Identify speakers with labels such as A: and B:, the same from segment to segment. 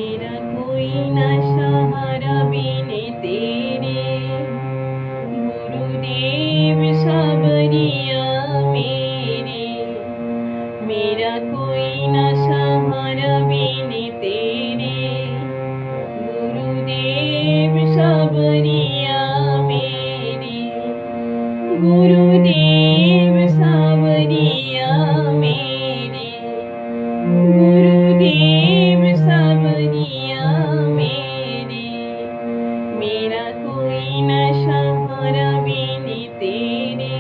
A: मेरा कोई न सहारा बिन तेरे, गुरुदेव सावरिया मेरे। मेरा कोई न सहारा बिन तेरे, गुरुदेव सावरिया मेरे। गुरुदेव सावरिया मेरे, गुरुदेव सावरिया मेरे। मेरा कोई न सहारा बिन तेरे,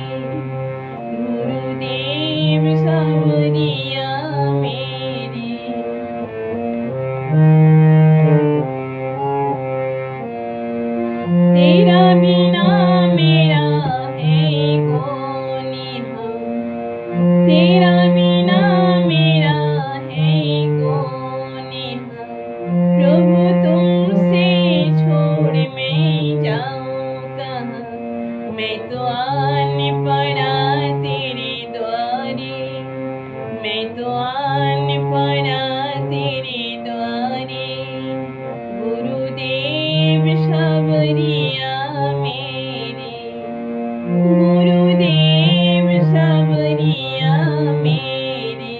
A: गुरुदेव सावरिया मेरे। तेरा बिना मेरा है कौन यहाँ, तेरा बिना मेरा है कौन यहाँ। प्रभु तुमसे छोड़ मैं जाऊँ कहाँ, मैं तो आन पड़ा तेरे द्वारे, मैं तो आन पड़ा तेरे द्वारे। गुरुदेव सावरिया मेरे, गुरुदेव सावरिया मेरे।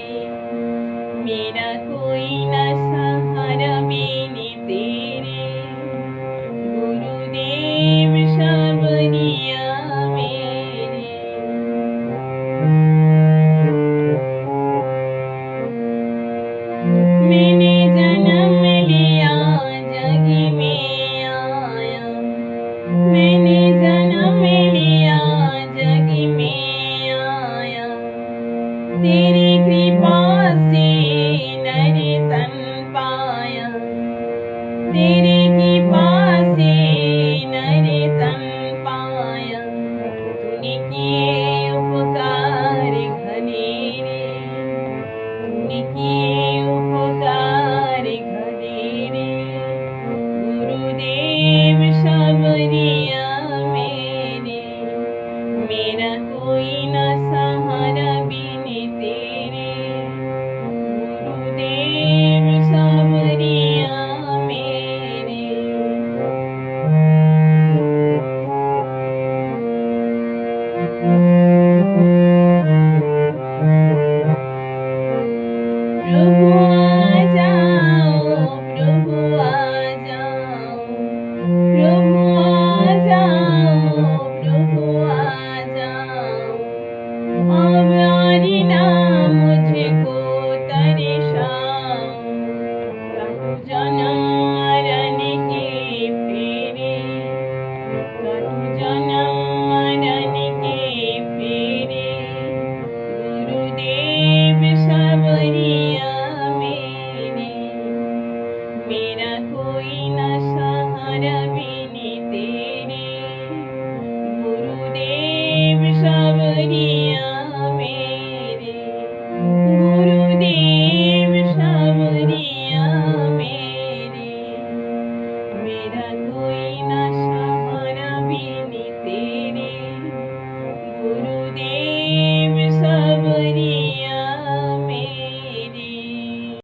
A: मेरा कोई न सहारा बिन तेरे, गुरुदेव सावरिया मेरे। मैंने जन्म लिया जग में आया, मैंने जन्म लिया जग में आया। तेरी कृपा से नर तन पाया, तेरी कृपा से नर तन पाया। तूने किए उपकार घनेरे, तूने किए उपकार घनेरे। गुरुदेव सावरिया मेरे, मेरा कोई न सहारा बिन तेरे, गुरुदेव सावरिया मेरे। प्रभु आ जाओ, प्रभु आ जाओ, प्रभु आ जाओ, प्रभु आ जाओ। अब आरीना मुझको तरसाओ, काटू जन्म मरण के फेरे, काटू जन्म मरण के फेरे। गुरुदेव सावरिया मेरे, मेरा कोई न सहारा बिन तेरे, गुरुदेव सावरिया मेरे, गुरुदेव सावरिया मेरे। मेरा